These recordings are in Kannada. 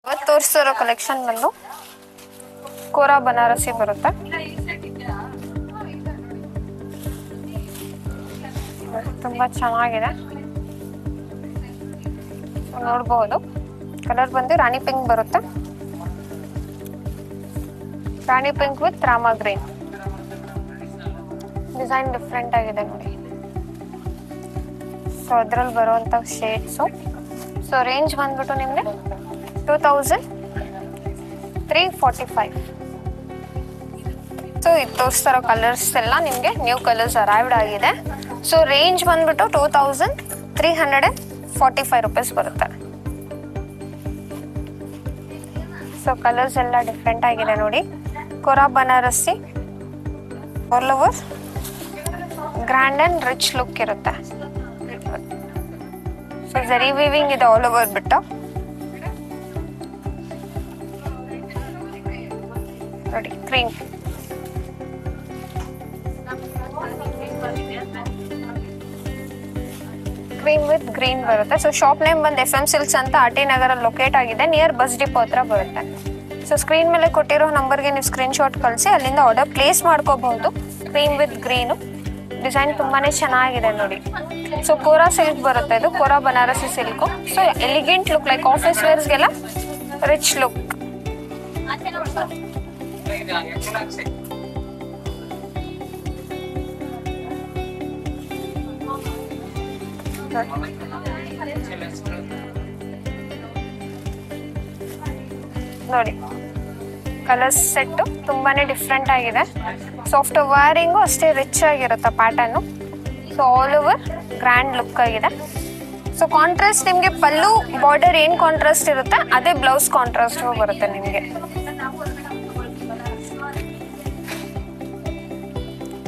ಇವತ್ತು ತೋರಿಸ್ತಿರೋ ಕಲೆಕ್ಷನ್ ಬಂದು ಕೋರಾ ಬನಾರಸಿ ಬರುತ್ತೆ. ತುಂಬಾ ಚೆನ್ನಾಗಿದೆ, ನೋಡಬಹುದು. ಕಲರ್ ಬಂದು ರಾಣಿ ಪಿಂಕ್ ಬರುತ್ತೆ, rani pink with rama green. Design different ಆಗಿದೆ ನೋಡಿ. ಸೊ ಅದ್ರಲ್ಲಿ ಬರುವಂತ ಶೇಡ್ಸು. ಸೊ ರೇಂಜ್ ಬಂದ್ಬಿಟ್ಟು ನಿಮ್ಗೆ 2345. ಸೊ ಇದು ತೋರಿಸ್ತಾರೋ ಕಲರ್ಸ್ ಎಲ್ಲ ನಿಮ್ಗೆ ನ್ಯೂ ಕಲರ್ಸ್ ಅರೈವ್ಡ್ ಆಗಿದೆ. ಸೊ ರೇಂಜ್ ಬಂದ್ಬಿಟ್ಟು 2345 ರೂಪೀಸ್ ಬರುತ್ತೆ. ಸೊ ಕಲರ್ಸ್ ಎಲ್ಲ ಡಿಫ್ರೆಂಟ್ ಆಗಿದೆ ನೋಡಿ. Kora Banarasi all over grand and rich look ಇರುತ್ತೆ. ಸೊ ಜರಿ ವೀವಿಂಗ್ ಇದೆ ಆಲ್ ಓವರ್ ಬಿಟ್ಟು ನೋಡಿ. ಕ್ರೀಮ್ ವಿತ್ ಗ್ರೀನ್ ಬರುತ್ತೆ. ಸೊ ಶಾಪ್ ನೇಮ್ ಬಂದು FM ಸಿಲ್ಕ್ಸ್ ಅಂತ ಆರ್ ಟಿ ನಗರಲ್ಲಿ ಲೊಕೇಟ್ ಆಗಿದೆ, ನಿಯರ್ ಬಸ್ ಡಿಪೋ ಹತ್ರ ಬರುತ್ತೆ. ಸೊ ಸ್ಕ್ರೀನ್ ಮೇಲೆ ಕೊಟ್ಟಿರೋ ನಂಬರ್ಗೆ ನೀವು ಸ್ಕ್ರೀನ್ ಶಾಟ್ ಕಳಿಸಿ ಅಲ್ಲಿಂದ ಆರ್ಡರ್ ಪ್ಲೇಸ್ ಮಾಡ್ಕೋಬಹುದು. ಕ್ರೀಮ್ ವಿತ್ ಗ್ರೀನು ಡಿಸೈನ್ ತುಂಬಾನೇ ಚೆನ್ನಾಗಿದೆ ನೋಡಿ. ಸೊ ಕೋರಾ ಸಿಲ್ಕ್ ಬರುತ್ತೆ, ಇದು kora Banarasi silk. So elegant look, like office ವೇರ್ಸ್ಗೆಲ್ಲ ರಿಚ್ ಲುಕ್. ನೋಡಿ ಕಲರ್ಸ್ ಸೆಟ್ ತುಂಬಾನೇ ಡಿಫ್ರೆಂಟ್ ಆಗಿದೆ. ಸಾಫ್ಟ್ ವೈರಿಂಗು ಅಷ್ಟೇ ರಿಚ್ ಆಗಿರುತ್ತೆ pattern. So all over grand look ಆಗಿದೆ. ಸೊ ಕಾಂಟ್ರಾಸ್ಟ್ ನಿಮಗೆ ಪಲ್ಲು ಬಾರ್ಡರ್ ಏನ್ ಕಾಂಟ್ರಾಸ್ಟ್ ಇರುತ್ತೆ ಅದೇ ಬ್ಲೌಸ್ ಕಾಂಟ್ರಾಸ್ಟ್ ಬರುತ್ತೆ ನಿಮಗೆ.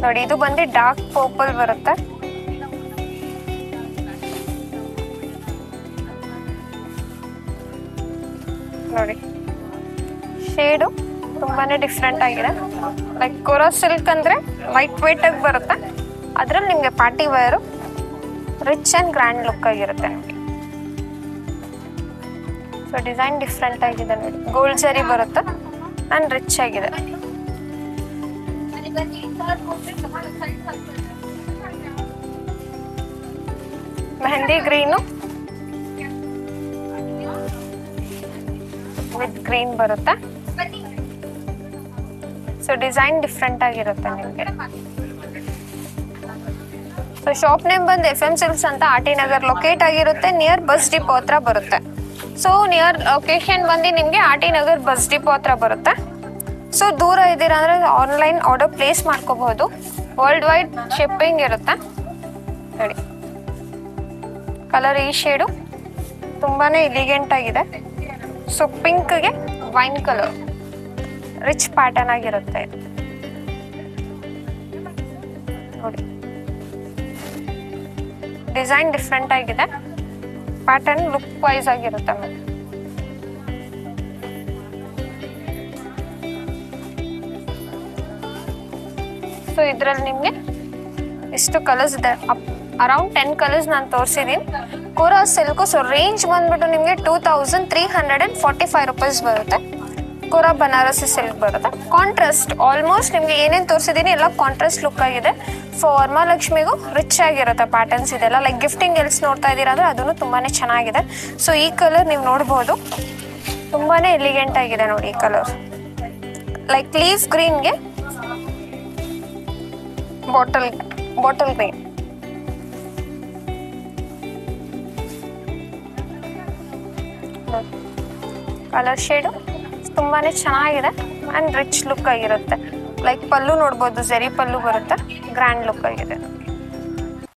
ನೋಡಿ ಇದು ಬಂದು ಡಾರ್ಕ್ ಪರ್ಪಲ್ ಬರುತ್ತೆ. ನೋಡಿ ಶೇಡು ತುಂಬಾನೇ ಡಿಫ್ರೆಂಟ್ ಆಗಿದೆ. ಲೈಕ್ ಕೋರಾ ಸಿಲ್ಕ್ ಅಂದ್ರೆ ಲೈಟ್ ವೇಟ್ ಆಗಿ ಬರುತ್ತೆ, ಅದ್ರಲ್ಲಿ ನಿಮ್ಗೆ party wear rich and grand look ಆಗಿರುತ್ತೆ ನೋಡಿ. ಸೊ ಡಿಸೈನ್ ಡಿಫ್ರೆಂಟ್ ಆಗಿದೆ ನೋಡಿ. ಗೋಲ್ಡ್ ಜರಿ ಬರುತ್ತೆ ಅಂಡ್ ರಿಚ್ ಆಗಿದೆ. ಮೆಹಂದಿ ಗ್ರೀನು ವಿತ್ ಗ್ರೀನ್ ಬರುತ್ತೆ. ಸೊ ಡಿಸೈನ್ ಡಿಫ್ರೆಂಟ್ ಆಗಿರುತ್ತೆ ನಿಮಗೆ. ಸೊ ಶಾಪ್ ನೇಮ್ ಬಂದು FM ಸಿಲ್ಕ್ಸ್ ಅಂತ ಆರ್ ಟಿ ನಗರ್ ಲೊಕೇಟ್ ಆಗಿರುತ್ತೆ, ನಿಯರ್ ಬಸ್ ಡಿಪೋ ಹತ್ರ ಬರುತ್ತೆ. ಸೊ ನಿಯರ್ ಲೊಕೇಶನ್ ಬಂದು ನಿಮಗೆ R T Nagar bus depot ಹತ್ರ ಬರುತ್ತೆ. ಸೊ ದೂರ ಇದ್ದೀರಾ ಅಂದ್ರೆ ಆನ್ಲೈನ್ ಆರ್ಡರ್ ಪ್ಲೇಸ್ ಮಾಡ್ಕೋಬಹುದು. ವರ್ಲ್ಡ್ ವೈಡ್ ಶಿಪ್ಪಿಂಗ್ ಇರುತ್ತೆ ನೋಡಿ. ಕಲರ್ ಈ ಶೇಡು ತುಂಬಾನೇ ಎಲಿಗೆಂಟ್ ಆಗಿದೆ. ಸೊ ಪಿಂಕ್ಗೆ ವೈನ್ ಕಲರ್ ರಿಚ್ ಪ್ಯಾಟರ್ನ್ ಆಗಿರುತ್ತೆ ಇದು ನೋಡಿ. ಡಿಸೈನ್ ಡಿಫ್ರೆಂಟ್ ಆಗಿದೆ, ಪ್ಯಾಟರ್ನ್ ಲುಕ್ ವೈಸ್ ಆಗಿರುತ್ತೆ ಮೇಲೆ. ಸೊ ಇದ್ರಲ್ಲಿ ನಿಮ್ಗೆ ಇಷ್ಟು ಕಲರ್ಸ್ ಇದೆ, ಅರೌಂಡ್ 10 ಕಲರ್ಸ್ ನಾನು ತೋರಿಸಿದೀನಿ. ಕೋರಾ ಸಿಲ್ಕು. ಸೊ ರೇಂಜ್ ಬಂದ್ಬಿಟ್ಟು ನಿಮಗೆ 2345 ರೂಪೀಸ್ ಬರುತ್ತೆ. ಕೋರಾ ಬನಾರಸಿ ಸಿಲ್ಕ್ ಬರುತ್ತೆ. ಕಾಂಟ್ರಾಸ್ಟ್ ಆಲ್ಮೋಸ್ಟ್ ನಿಮ್ಗೆ ಏನೇನು ತೋರಿಸಿದೀನಿ ಎಲ್ಲ ಕಾಂಟ್ರಾಸ್ಟ್ ಲುಕ್ ಆಗಿದೆ. ಸೊ ವರಮಹಾಲಕ್ಷ್ಮಿಗೂ ರಿಚ್ ಆಗಿರುತ್ತೆ ಪ್ಯಾಟರ್ನ್ಸ್ ಇದೆಲ್ಲ. ಲೈಕ್ ಗಿಫ್ಟಿಂಗ್ ಎಲ್ಸ್ ನೋಡ್ತಾ ಇದ್ದೀರಾ ಅಂದ್ರೆ ಅದನ್ನು ತುಂಬಾನೇ ಚೆನ್ನಾಗಿದೆ. ಸೊ ಈ ಕಲರ್ ನೀವು ನೋಡ್ಬೋದು, ತುಂಬಾನೇ ಎಲಿಗೆಂಟ್ ಆಗಿದೆ ನೋಡಿ ಈ ಕಲರ್. ಲೈಕ್ ಲೀಫ್ ಗ್ರೀನ್ಗೆ ಬಾಟಲ್ ಗ್ರೀನ್. ಕಲರ್ ಶೇಡು ತುಂಬಾನೇ ಚೆನ್ನಾಗಿದೆ ಅಂಡ್ ರಿಚ್ ಲುಕ್ ಆಗಿರುತ್ತೆ. ಲೈಕ್ ಪಲ್ಲು ನೋಡ್ಬೋದು, ಜರಿ ಪಲ್ಲು ಬರುತ್ತೆ, ಗ್ರ್ಯಾಂಡ್ ಲುಕ್ ಆಗಿದೆ.